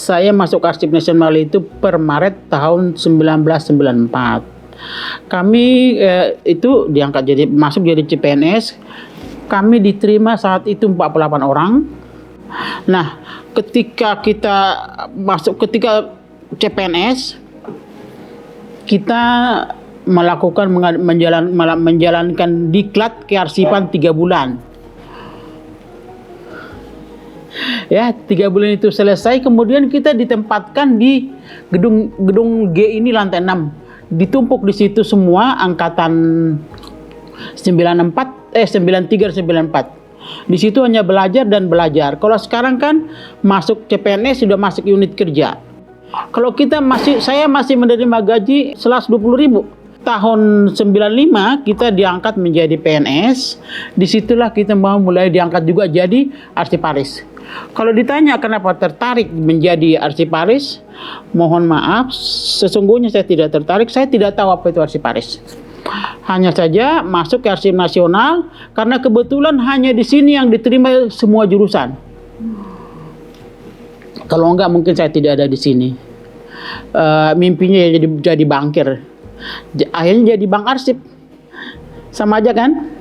Saya masuk Arsip Nasional itu per Maret tahun 1994. Kami itu diangkat masuk jadi CPNS. Kami diterima saat itu 48 orang. Nah, ketika kita masuk ketika CPNS, kita menjalankan diklat kearsipan 3 bulan. Ya, 3 bulan itu selesai, kemudian kita ditempatkan di gedung G ini lantai 6. Ditumpuk di situ semua angkatan 93 94. Di situ hanya belajar dan belajar. Kalau sekarang kan masuk CPNS sudah masuk unit kerja. Kalau saya masih menerima gaji 120.000. Tahun 95 kita diangkat menjadi PNS. Disitulah kita mau mulai diangkat juga jadi arsiparis. Kalau ditanya kenapa tertarik menjadi arsiparis, mohon maaf, sesungguhnya saya tidak tertarik. Saya tidak tahu apa itu arsiparis. Hanya saja masuk ke Arsip Nasional karena kebetulan hanya di sini yang diterima semua jurusan. Kalau enggak mungkin saya tidak ada di sini. Mimpinya jadi bankir. Akhirnya jadi bank arsip. Sama aja kan?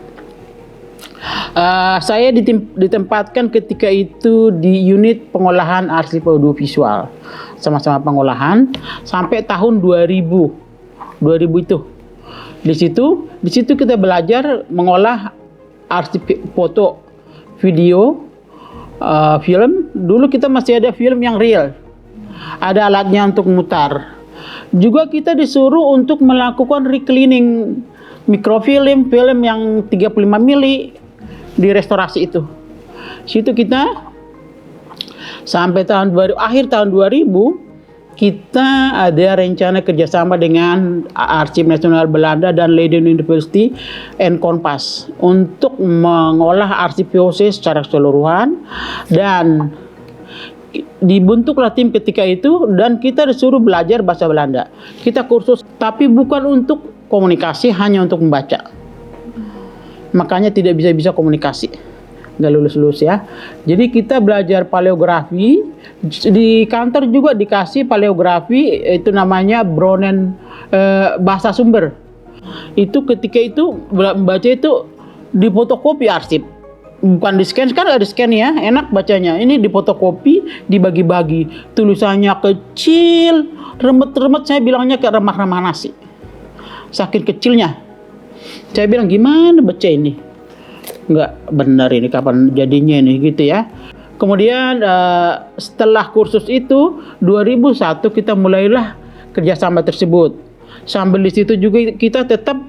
Saya ditempatkan ketika itu di unit pengolahan arsip audiovisual. Sama-sama pengolahan sampai tahun 2000 itu. Di situ kita belajar mengolah arsip foto, video, film. Dulu kita masih ada film yang real. Ada alatnya untuk mutar. Juga kita disuruh untuk melakukan recleaning mikrofilm, film yang 35 mili di restorasi itu. Situ kita sampai akhir tahun 2000 kita ada rencana kerjasama dengan Arsip Nasional Belanda dan Leiden University and Kompas untuk mengolah arsip VOC secara keseluruhan, dan dibentuklah tim ketika itu dan kita disuruh belajar bahasa Belanda. Kita kursus tapi bukan untuk komunikasi, hanya untuk membaca. Makanya tidak bisa komunikasi, nggak lulus ya. Jadi kita belajar paleografi. Di kantor juga dikasih paleografi, itu namanya Bronen bahasa sumber. Itu ketika itu membaca itu difotokopi arsip, bukan di scan. Sekarang ada scan ya, enak bacanya. Ini difotokopi, dibagi-bagi, tulisannya kecil, remet-remet. Saya bilangnya kayak remah-remah nasi, saking kecilnya. Saya bilang gimana baca ini, nggak benar ini, kapan jadinya ini gitu ya. Kemudian setelah kursus itu 2001 kita mulailah kerjasama tersebut. Sambil di situ juga kita tetap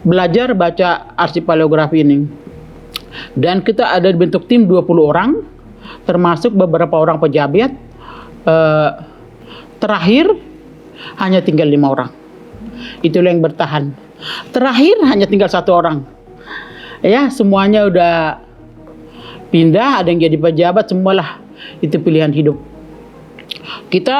belajar baca arsip paleografi ini. Dan kita ada bentuk tim 20 orang, termasuk beberapa orang pejabat. Terakhir hanya tinggal 5 orang. Itulah yang bertahan. Terakhir hanya tinggal 1 orang. Ya, semuanya udah pindah, ada yang jadi pejabat, semualah itu pilihan hidup. Kita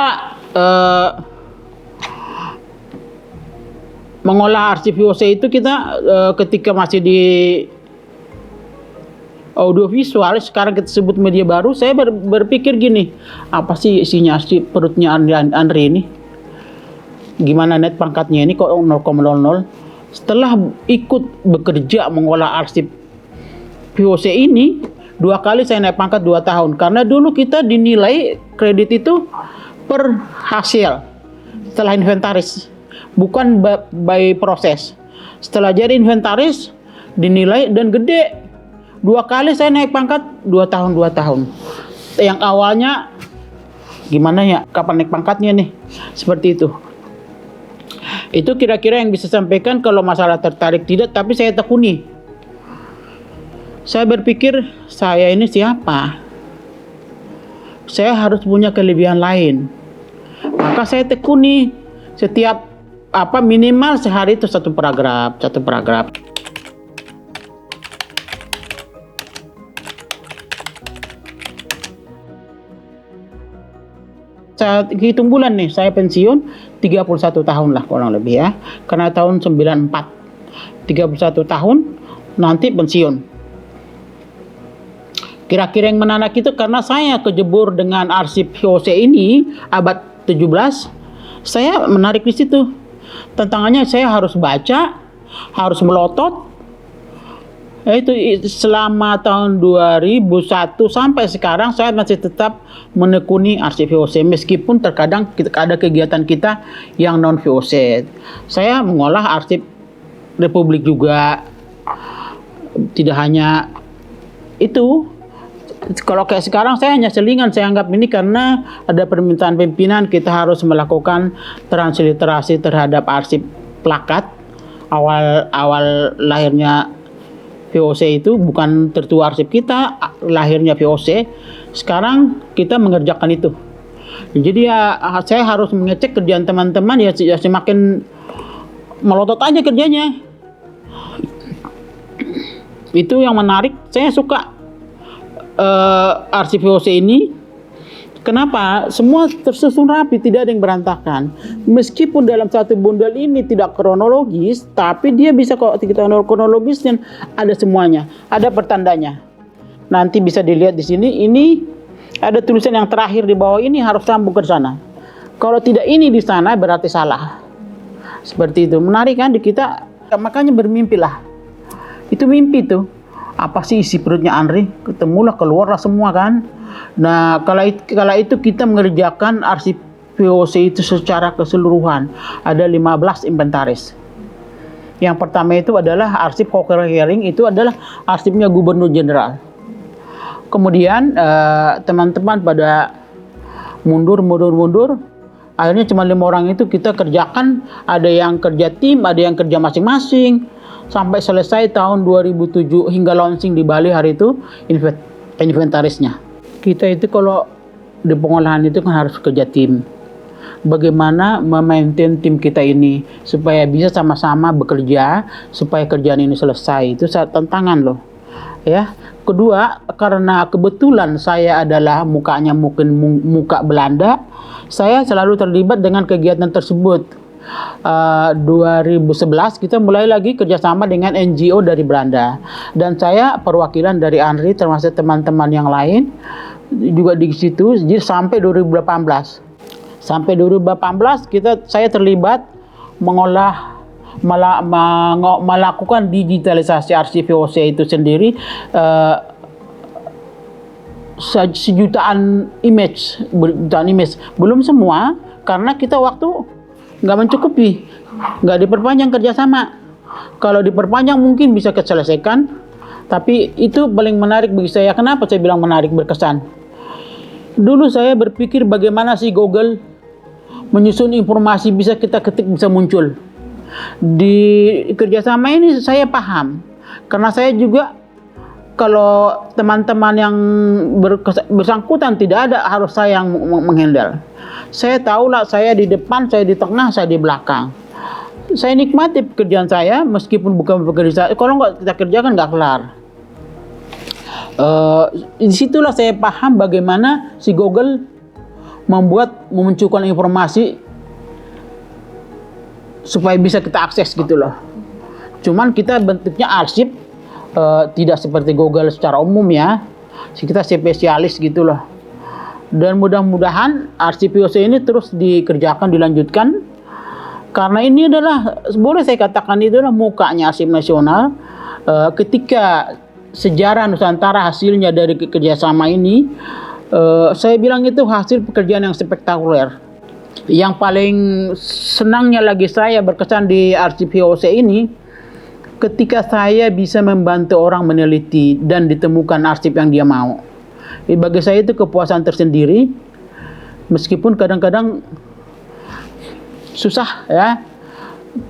mengolah arsip VOC itu kita ketika masih di audiovisual, sekarang kita sebut media baru. Saya berpikir gini, apa sih isinya arsip perutnya Andre ini? Gimana net pangkatnya ini kok 0,00? Setelah ikut bekerja mengolah arsip VOC ini, 2 kali saya naik pangkat 2 tahun. Karena dulu kita dinilai kredit itu per hasil setelah inventaris, bukan by proses. Setelah jadi inventaris dinilai dan gede. 2 kali saya naik pangkat 2 tahun. Yang awalnya gimana ya, kapan naik pangkatnya nih, seperti itu. Itu kira-kira yang bisa sampaikan. Kalau masalah tertarik tidak, tapi saya tekuni. Saya berpikir, saya ini siapa? Saya harus punya kelebihan lain. Maka saya tekuni setiap minimal sehari itu satu paragraf. Saya hitung bulan nih, saya pensiun 31 tahun lah kurang lebih ya. Karena tahun 94. 31 tahun nanti pensiun. Kira-kira yang menarik itu karena saya kejebur dengan arsip VOC ini abad 17, saya menarik di situ. Tantangannya saya harus baca, harus melotot. Itu selama tahun 2001 sampai sekarang saya masih tetap menekuni arsip VOC meskipun terkadang ada kegiatan kita yang non VOC. Saya mengolah arsip Republik juga, tidak hanya itu. Kalau kayak sekarang saya hanya selingan, saya anggap ini karena ada permintaan pimpinan kita harus melakukan transliterasi terhadap arsip plakat awal lahirnya VOC itu, bukan tertua arsip kita, lahirnya VOC. Sekarang kita mengerjakan itu. Jadi ya saya harus mengecek kerjaan teman-teman, ya semakin melotot aja kerjanya. Itu yang menarik, saya suka arsip VOC ini. Kenapa? Semua tersusun rapi, tidak ada yang berantakan. Meskipun dalam satu bundel ini tidak kronologis, tapi dia bisa kok kita kronologis dan ada semuanya, ada pertandanya. Nanti bisa dilihat di sini, ini ada tulisan yang terakhir di bawah ini harus sambung ke sana. Kalau tidak ini di sana berarti salah. Seperti itu. Menarik kan di kita, makanya bermimpilah. Itu mimpi tuh. Apa sih isi perutnya Andri? Ketemulah, keluarlah semua kan. Nah, kala itu kita mengerjakan arsip VOC itu secara keseluruhan. Ada 15 inventaris. Yang pertama itu adalah arsip Hawker Herring, itu adalah arsipnya Gubernur Jenderal. Kemudian teman-teman pada mundur. Akhirnya cuma 5 orang itu kita kerjakan. Ada yang kerja tim, ada yang kerja masing-masing. Sampai selesai tahun 2007 hingga launching di Bali hari itu inventarisnya. Kita itu kalau di pengolahan itu kan harus kerja tim. Bagaimana memaintain tim kita ini supaya bisa sama-sama bekerja, supaya kerjaan ini selesai. Itu tantangan loh. Ya. Kedua, karena kebetulan saya adalah mukanya mungkin muka Belanda, saya selalu terlibat dengan kegiatan tersebut. 2011 kita mulai lagi kerjasama dengan NGO dari Belanda, dan saya perwakilan dari ANRI termasuk teman-teman yang lain juga di situ. Jadi sampai 2018 saya terlibat melakukan digitalisasi arsip VOC itu sendiri. Sejutaan image, belum semua karena kita waktu nggak mencukupi, nggak diperpanjang kerjasama. Kalau diperpanjang mungkin bisa keselesaikan, tapi itu paling menarik bagi saya. Kenapa saya bilang menarik, berkesan? Dulu saya berpikir bagaimana sih Google menyusun informasi bisa kita ketik bisa muncul. Di kerjasama ini saya paham, karena saya juga kalau teman-teman yang bersangkutan tidak ada, harus saya yang menghandle. Saya tahulah saya di depan, saya di tengah, saya di belakang. Saya nikmati pekerjaan saya meskipun bukan pekerjaan. Kalau nggak kita kerjakan nggak kelar. Disitulah saya paham bagaimana si Google memunculkan informasi supaya bisa kita akses gitu loh. Cuman kita bentuknya arsip, tidak seperti Google secara umum ya. Kita spesialis gitu loh. Dan mudah-mudahan arsip VOC ini terus dikerjakan, dilanjutkan. Karena ini adalah, boleh saya katakan itu adalah mukanya arsip nasional. Ketika sejarah Nusantara hasilnya dari kerjasama ini, saya bilang itu hasil pekerjaan yang spektakuler. Yang paling senangnya lagi saya berkesan di arsip VOC ini, ketika saya bisa membantu orang meneliti dan ditemukan arsip yang dia mau. Bagi saya itu kepuasan tersendiri, meskipun kadang-kadang susah ya.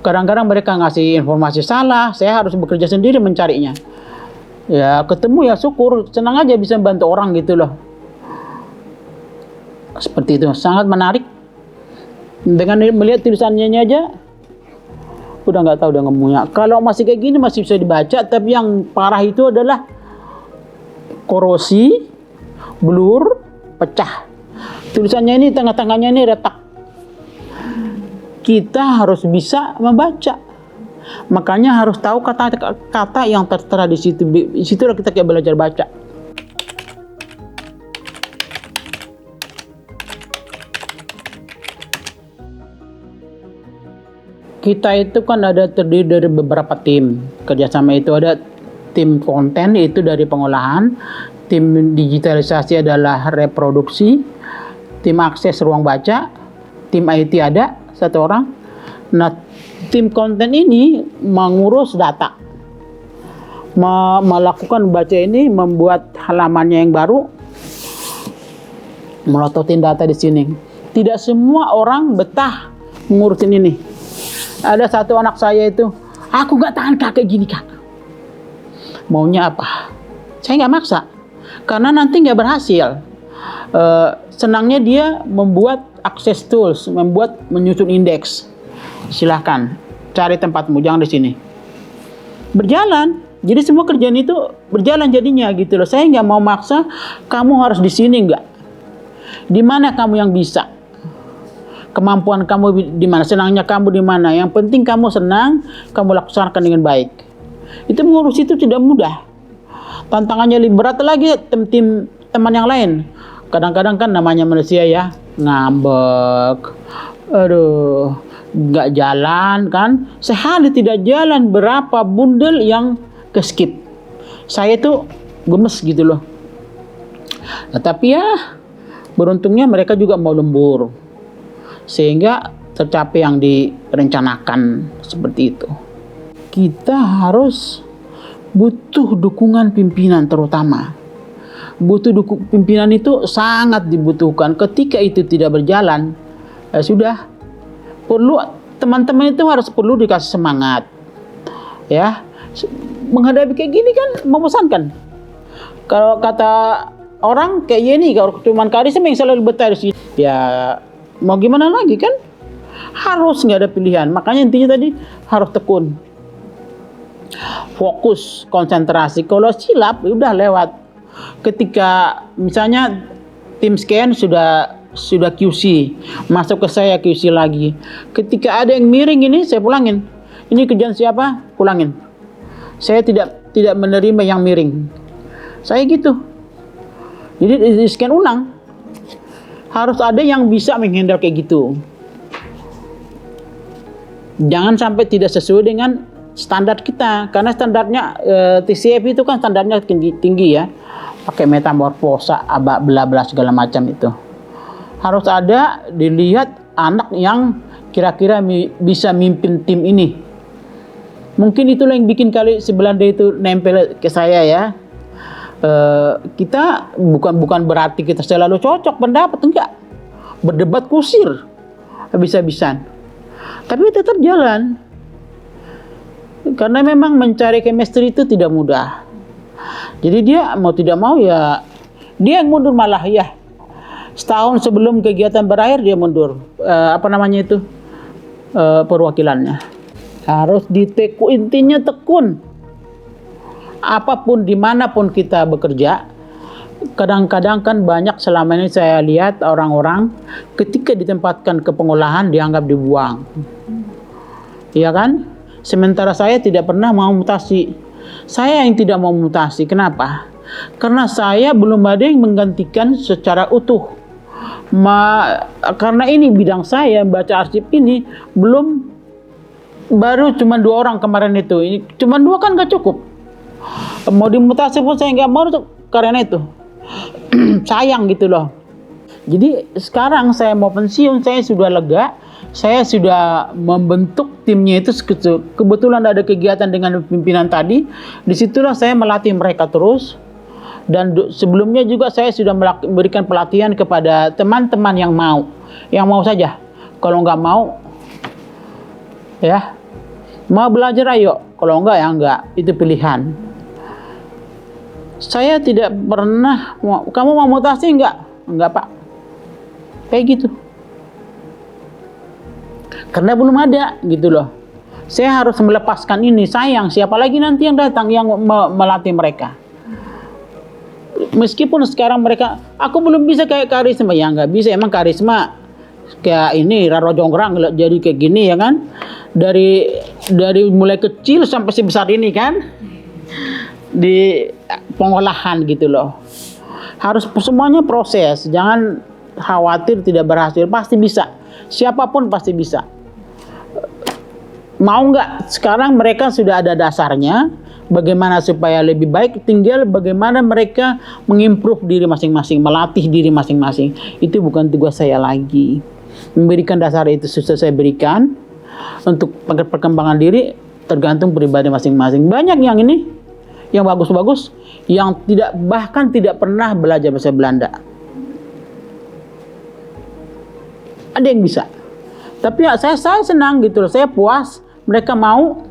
Kadang-kadang mereka ngasih informasi salah, saya harus bekerja sendiri mencarinya. Ya ketemu ya syukur, senang aja bisa membantu orang gitu loh. Seperti itu, sangat menarik. Dengan melihat tulisannya aja udah nggak tahu dia ngomongnya. Kalau masih kayak gini masih bisa dibaca, tapi yang parah itu adalah korosi, blur, pecah. Tulisannya ini tengah-tengahnya ini retak. Kita harus bisa membaca. Makanya harus tahu kata-kata yang tertera di situ. Di situlah kita kayak belajar baca. kita itu kan ada terdiri dari beberapa tim kerjasama. Itu ada tim konten, itu dari pengolahan, tim digitalisasi adalah reproduksi, tim akses ruang baca, tim IT ada satu orang. Nah, tim konten ini mengurus data, melakukan baca ini, membuat halamannya yang baru, melototin data di sini. Tidak semua orang betah mengurusin ini. Ada satu anak saya itu, aku nggak tahan kak kayak gini kak. Maunya apa? Saya nggak maksa, karena nanti nggak berhasil. Senangnya dia membuat akses tools, menyusun indeks. Silahkan cari tempatmu, jangan di sini. Berjalan. Jadi semua kerjaan itu berjalan jadinya gitu loh. Saya nggak mau maksa, kamu harus di sini nggak. Di mana kamu yang bisa? Kemampuan kamu di mana? Senangnya kamu di mana? Yang penting kamu senang, kamu laksanakan dengan baik. Itu mengurus itu tidak mudah. Tantangannya lebih berat lagi tim teman yang lain. Kadang-kadang kan namanya manusia ya, ngambek. Aduh, nggak jalan kan? Sehari tidak jalan, berapa bundel yang ke skip. Saya tuh gemes gitu loh. Nah, tapi ya beruntungnya mereka juga mau lembur, sehingga tercapai yang direncanakan seperti itu. Kita harus butuh dukungan pimpinan terutama. Pimpinan itu sangat dibutuhkan. Ketika itu tidak berjalan, sudah perlu teman-teman itu harus perlu dikasih semangat. Ya, menghadapi kayak gini kan membosankan. Kalau kata orang kayak gini, kalau cuma karisma yang selalu betah di sini, ya mau gimana lagi kan? Harus nggak ada pilihan. Makanya intinya tadi harus tekun, fokus, konsentrasi. Kalau silap, udah lewat. Ketika misalnya tim scan sudah QC, masuk ke saya QC lagi. Ketika ada yang miring ini, saya pulangin. Ini kerjaan siapa? Pulangin. Saya tidak menerima yang miring. Saya gitu. Jadi di scan ulang. Harus ada yang bisa menghandle kayak gitu. Jangan sampai tidak sesuai dengan standar kita. Karena standarnya TCF itu kan standarnya tinggi ya. Pakai metamorfosa, bla bla segala macam itu. Harus ada dilihat anak yang kira-kira bisa mimpin tim ini. Mungkin itulah yang bikin kali si Belanda itu nempel ke saya ya. Kita bukan berarti kita selalu cocok pendapat, enggak. Berdebat kusir habis-habisan. Tapi tetap jalan. Karena memang mencari chemistry itu tidak mudah. Jadi dia mau tidak mau ya dia yang mundur malah ya. Setahun sebelum kegiatan berakhir dia mundur. Perwakilannya. Harus intinya tekun. Apapun dimanapun kita bekerja, kadang-kadang kan banyak selama ini saya lihat orang-orang ketika ditempatkan ke pengolahan dianggap dibuang. Iya kan? Sementara saya tidak pernah mau mutasi. Saya yang tidak mau mutasi. Kenapa? Karena saya belum ada yang menggantikan secara utuh. Karena ini bidang saya, baca arsip ini baru cuma 2 orang kemarin itu. Ini cuma 2 kan gak cukup. Mau dimutasi pun saya nggak mau karena itu. Sayang gitu loh. Jadi sekarang saya mau pensiun, saya sudah lega. Saya sudah membentuk timnya itu. Kebetulan ada kegiatan dengan pimpinan tadi. Disitulah saya melatih mereka terus. Dan sebelumnya juga saya sudah memberikan pelatihan kepada teman-teman yang mau. Yang mau saja. Kalau nggak mau, ya mau belajar ayo. Kalau enggak ya enggak. Itu pilihan. Saya tidak pernah, kamu mau mutasi enggak? Enggak pak. Kayak gitu. Karena belum ada gitu loh. Saya harus melepaskan ini. Sayang, siapa lagi nanti yang datang yang melatih mereka. Meskipun sekarang mereka, aku belum bisa kayak karisma. Ya enggak bisa, emang karisma kayak ini, Raro Jonggrang jadi kayak gini ya kan. Dari mulai kecil sampai sebesar ini kan. Di pengolahan gitu loh. Harus semuanya proses. Jangan khawatir tidak berhasil. Pasti bisa. Siapapun pasti bisa. Mau nggak? Sekarang mereka sudah ada dasarnya, bagaimana supaya lebih baik, tinggal bagaimana mereka mengimprove diri masing-masing, melatih diri masing-masing. Itu bukan tugas saya lagi. Memberikan dasar itu sudah saya berikan. Untuk perkembangan diri tergantung pribadi masing-masing. Banyak yang ini, yang bagus-bagus, yang bahkan tidak pernah belajar bahasa Belanda. Ada yang bisa. Tapi ya, saya senang gitu loh, saya puas. Mereka mau,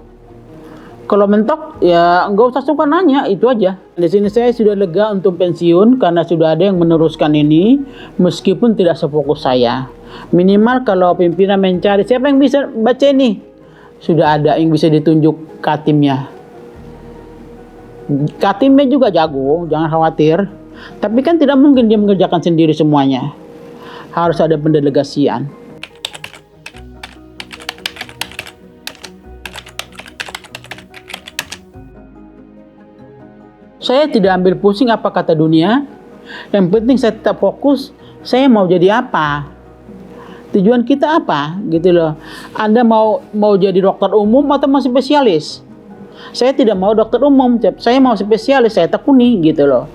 kalau mentok ya nggak usah suka nanya, itu aja. Di sini saya sudah lega untuk pensiun karena sudah ada yang meneruskan ini, meskipun tidak sefokus saya. Minimal kalau pimpinan mencari siapa yang bisa baca ini, sudah ada yang bisa ditunjuk katimnya. Katimnya juga jago, jangan khawatir. Tapi kan tidak mungkin dia mengerjakan sendiri semuanya. Harus ada pendelegasian. Saya tidak ambil pusing apa kata dunia. Yang penting saya tetap fokus. Saya mau jadi apa? Tujuan kita apa? Gitu loh. Anda mau jadi dokter umum atau mau spesialis? Saya tidak mau dokter umum. Saya mau spesialis. Saya tekuni gitu loh.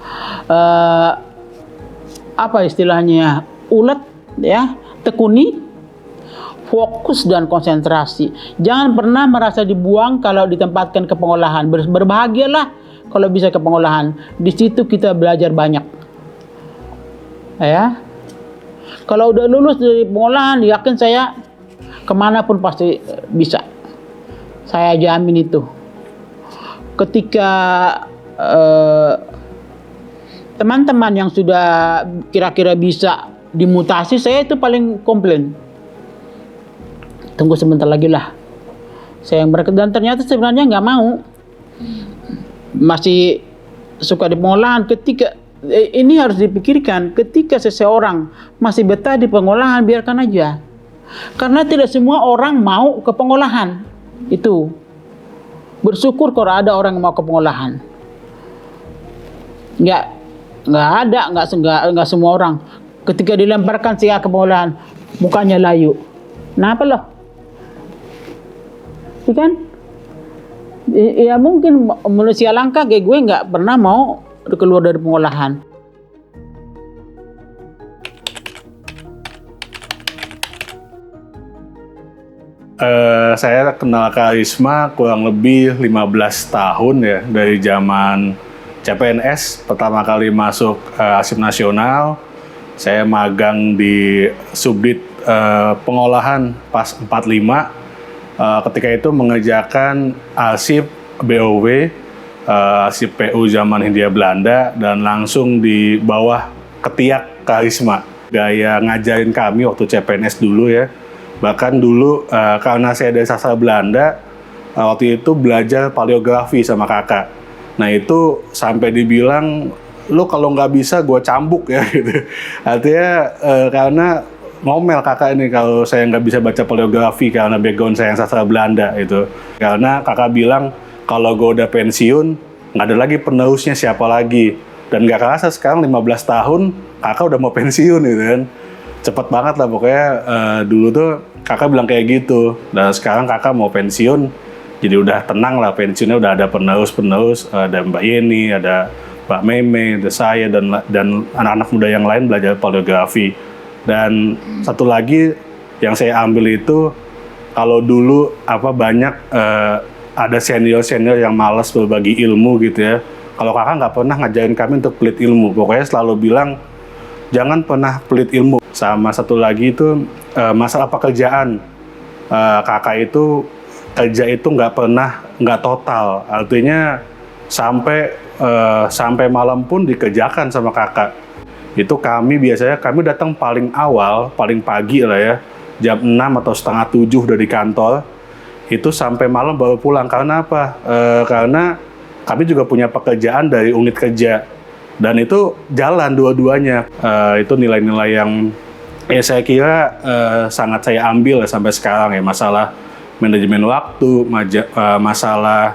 Apa istilahnya? Ulet ya. Tekuni. Fokus dan konsentrasi. Jangan pernah merasa dibuang kalau ditempatkan ke pengolahan. Berbahagialah kalau bisa ke pengolahan. Di situ kita belajar banyak. Ya. Kalau udah lulus dari pengolahan, yakin saya kemanapun pasti bisa. Saya jamin itu. Ketika teman-teman yang sudah kira-kira bisa dimutasi, saya itu paling komplain. Tunggu sebentar lagi lah. Saya yang dan ternyata sebenarnya nggak mau. Masih suka di pengolahan. Ketika ini harus dipikirkan, ketika seseorang masih betah di pengolahan, biarkan aja. Karena tidak semua orang mau ke pengolahan. Itu bersyukur kalau ada orang yang mau ke pengolahan. Nggak ada, nggak semua orang. Ketika dilemparkan si ke pengolahan, mukanya layu. Kenapa loh? Kan? Ya mungkin manusia langka kayak gue nggak pernah mau keluar dari pengolahan. Saya kenal Kak Risma kurang lebih 15 tahun ya, dari zaman CPNS pertama kali masuk Arsip Nasional. Saya magang di Subdit Pengolahan pas 45. Ketika itu mengerjakan arsip BOW, arsip PU zaman Hindia Belanda, dan langsung di bawah ketiak Kak Risma. Gaya ngajarin kami waktu CPNS dulu ya. Bahkan dulu karena saya dari sastra Belanda, waktu itu belajar paleografi sama kakak. Nah itu sampai dibilang, lo kalau nggak bisa gue cambuk ya gitu. Artinya karena ngomel kakak ini kalau saya nggak bisa baca paleografi karena background saya yang sastra Belanda itu. Karena kakak bilang kalau gue udah pensiun nggak ada lagi penerusnya, siapa lagi. Dan nggak kerasa sekarang 15 tahun kakak udah mau pensiun gitu kan. Cepet banget lah pokoknya. Dulu tuh kakak bilang kayak gitu. Dan sekarang kakak mau pensiun, jadi udah tenang lah, pensiunnya udah ada penerus. Ada Mbak Yeni, ada Mbak Meme, ada saya, dan anak-anak muda yang lain belajar paleografi. Dan satu lagi yang saya ambil itu, kalau dulu banyak ada senior yang malas berbagi ilmu gitu ya. Kalau kakak nggak pernah ngajarin kami untuk pelit ilmu, pokoknya selalu bilang jangan pernah pelit ilmu. Sama satu lagi itu masalah pekerjaan. Kakak itu kerja itu nggak total, artinya sampai malam pun dikerjakan sama kakak. Itu kami datang paling awal, paling pagi lah ya, jam 6 atau setengah 7 dari kantor, itu sampai malam baru pulang. Karena apa? Karena kami juga punya pekerjaan dari unit kerja, dan itu jalan dua-duanya. Itu nilai-nilai yang saya kira sangat saya ambil ya sampai sekarang ya, masalah manajemen waktu, masalah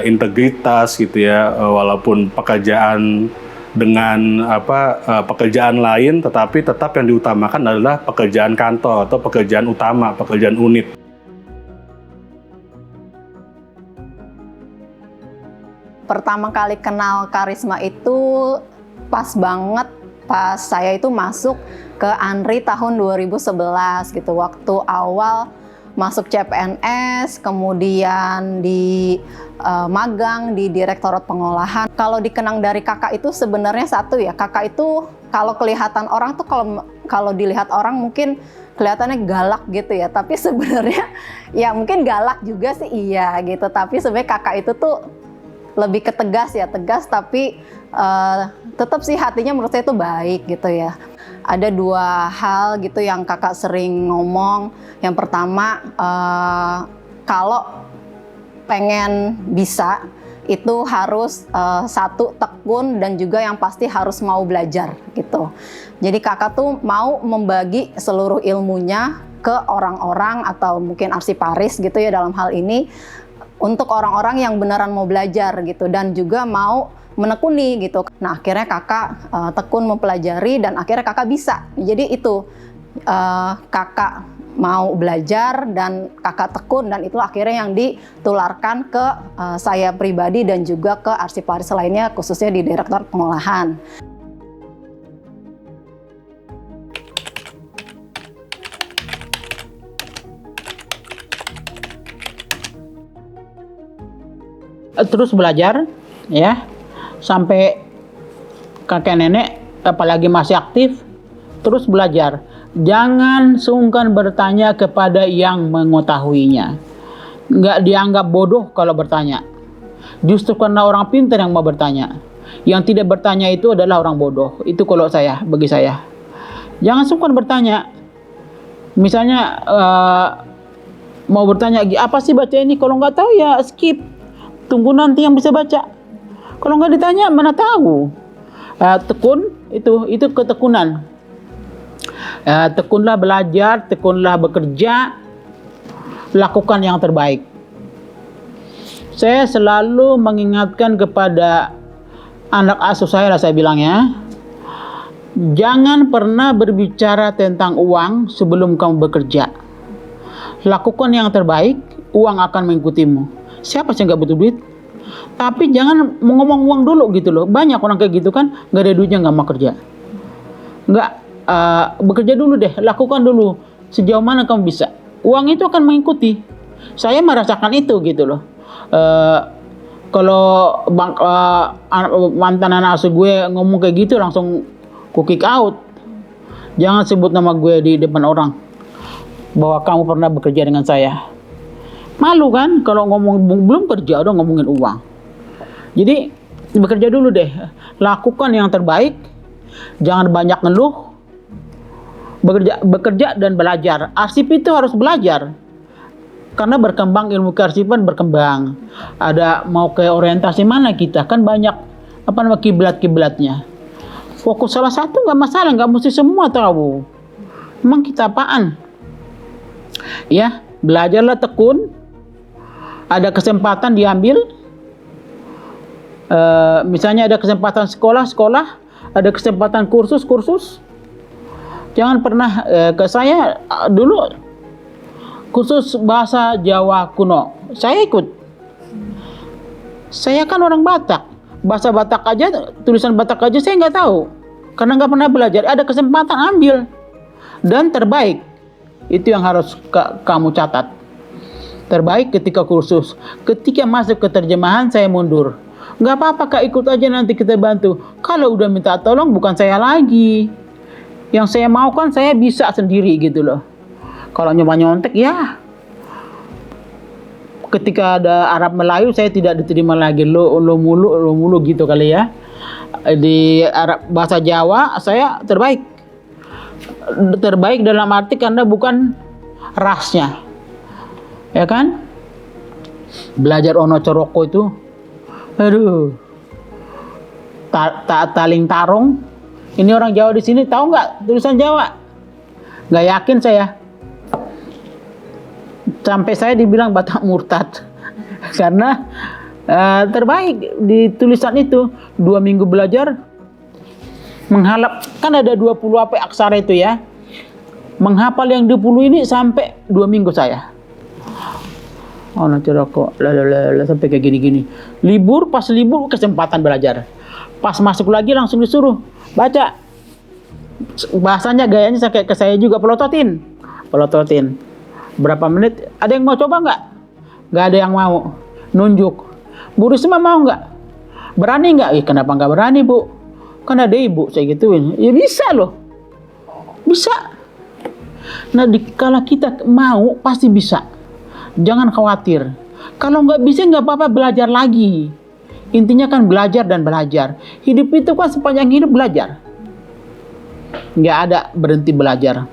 integritas gitu ya, walaupun pekerjaan dengan pekerjaan lain, tetapi tetap yang diutamakan adalah pekerjaan kantor atau pekerjaan utama, pekerjaan unit. Pertama kali kenal Karisma itu pas banget pas saya itu masuk ke ANRI tahun 2011 gitu. Waktu awal masuk CPNS, kemudian di magang di Direktorat Pengolahan. Kalau dikenang dari kakak itu sebenarnya satu ya, kakak itu kalau kelihatan orang tuh kalau dilihat orang mungkin kelihatannya galak gitu ya, tapi sebenarnya ya mungkin galak juga sih iya gitu, tapi sebenarnya kakak itu tuh lebih ke tegas ya, tegas tapi tetap sih hatinya menurut saya itu baik gitu ya. Ada dua hal gitu yang kakak sering ngomong. Yang pertama, kalau pengen bisa itu harus satu tekun dan juga yang pasti harus mau belajar gitu. Jadi kakak tuh mau membagi seluruh ilmunya ke orang-orang atau mungkin arsiparis gitu ya dalam hal ini, untuk orang-orang yang beneran mau belajar gitu dan juga mau menekuni gitu. Nah akhirnya kakak tekun mempelajari dan akhirnya kakak bisa. Jadi itu kakak mau belajar dan kakak tekun, dan itu akhirnya yang ditularkan ke saya pribadi dan juga ke arsiparis lainnya khususnya di Direktorat Pengolahan. Terus belajar ya sampai kakek nenek apalagi masih aktif, terus belajar. Jangan sungkan bertanya kepada yang mengetahuinya. Nggak dianggap bodoh kalau bertanya. Justru karena orang pintar yang mau bertanya. Yang tidak bertanya itu adalah orang bodoh. Itu kalau bagi saya. Jangan sungkan bertanya. Misalnya mau bertanya, apa sih baca ini? Kalau nggak tahu ya skip. Tunggu nanti yang bisa baca. Kalau nggak ditanya mana tahu. Tekun itu ketekunan. Tekunlah belajar, tekunlah bekerja, lakukan yang terbaik. Saya selalu mengingatkan kepada anak asuh saya bilang ya, jangan pernah berbicara tentang uang sebelum kamu bekerja. Lakukan yang terbaik, uang akan mengikutimu. Siapa sih nggak butuh duit? Tapi jangan ngomong uang dulu gitu loh. Banyak orang kayak gitu kan, nggak ada duitnya nggak mau kerja. Bekerja dulu deh, lakukan dulu sejauh mana kamu bisa. Uang itu akan mengikuti. Saya merasakan itu gitu loh. Kalau mantan anak asuh gue ngomong kayak gitu langsung ku kick out. Jangan sebut nama gue di depan orang bahwa kamu pernah bekerja dengan saya. Malu kan kalau ngomong belum kerja udah ngomongin uang. Jadi bekerja dulu deh, lakukan yang terbaik, jangan banyak ngeluh. Bekerja dan belajar. Arsip itu harus belajar. Karena berkembang ilmu kearsipan berkembang. Ada mau ke orientasi mana kita? Kan banyak kiblat-kiblatnya. Fokus salah satu nggak masalah, nggak mesti semua tahu. Emang kita apaan? Ya, belajarlah tekun. Ada kesempatan diambil. Misalnya ada kesempatan sekolah, ada kesempatan kursus. Jangan pernah ke saya dulu khusus bahasa Jawa kuno. Saya ikut. Saya kan orang Batak. Bahasa Batak aja, tulisan Batak aja saya nggak tahu. Karena nggak pernah belajar. Ada kesempatan ambil. Dan terbaik. Itu yang harus kamu catat. Terbaik ketika kursus. Ketika masuk ke terjemahan saya mundur. Nggak apa-apa Kak, ikut aja nanti kita bantu. Kalau udah minta tolong bukan saya lagi. Yang saya mau kan saya bisa sendiri gitu loh. Kalau nyoba nyontek ya. Ketika ada Arab Melayu saya tidak diterima lagi. Lo mulu gitu kali ya. Di Arab bahasa Jawa saya terbaik. Terbaik dalam arti karena bukan rasnya. Ya kan? Belajar ono coroko itu. Aduh. Taling tarung. Ini orang Jawa di sini tahu nggak tulisan Jawa? Nggak yakin saya. Sampai saya dibilang Batak murtad. Karena terbaik di tulisan itu. 2 minggu belajar. Menghalap. Kan ada 20 apa aksara itu ya. Menghafal yang 20 ini sampai 2 minggu saya. Oh, nanti rokok, sampai kayak gini-gini. Pas libur kesempatan belajar. Pas masuk lagi langsung disuruh baca. Bahasanya gayanya kayak ke saya juga, pelototin. Berapa menit? Ada yang mau coba nggak? Nggak ada yang mau. Nunjuk. Bu Risma mau nggak? Berani nggak? Kenapa nggak berani, Bu? Kan ada ibu, saya gituin. Ya bisa loh. Bisa. Nah, kalau kita mau, pasti bisa. Jangan khawatir. Kalau nggak bisa, nggak apa-apa, belajar lagi. Intinya kan belajar dan belajar. Hidup itu kan sepanjang hidup belajar. Nggak ada berhenti belajar.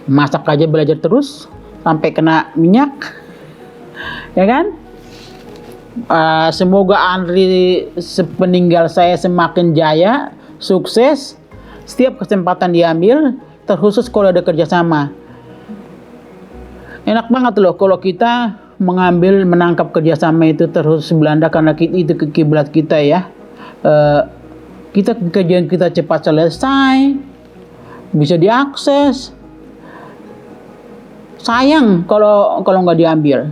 Masak aja belajar terus, sampai kena minyak. Ya kan? Semoga Andri sepeninggal saya semakin jaya, sukses. Setiap kesempatan diambil, terkhusus kalau ada kerjasama. Enak banget loh kalau kita menangkap kerjasama itu terus Belanda, karena itu kiblat kita ya. Kerjaan kita cepat selesai, bisa diakses. Sayang kalau nggak diambil.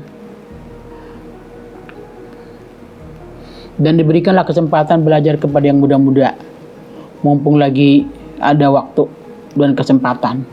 Dan diberikanlah kesempatan belajar kepada yang muda-muda, mumpung lagi ada waktu dan kesempatan.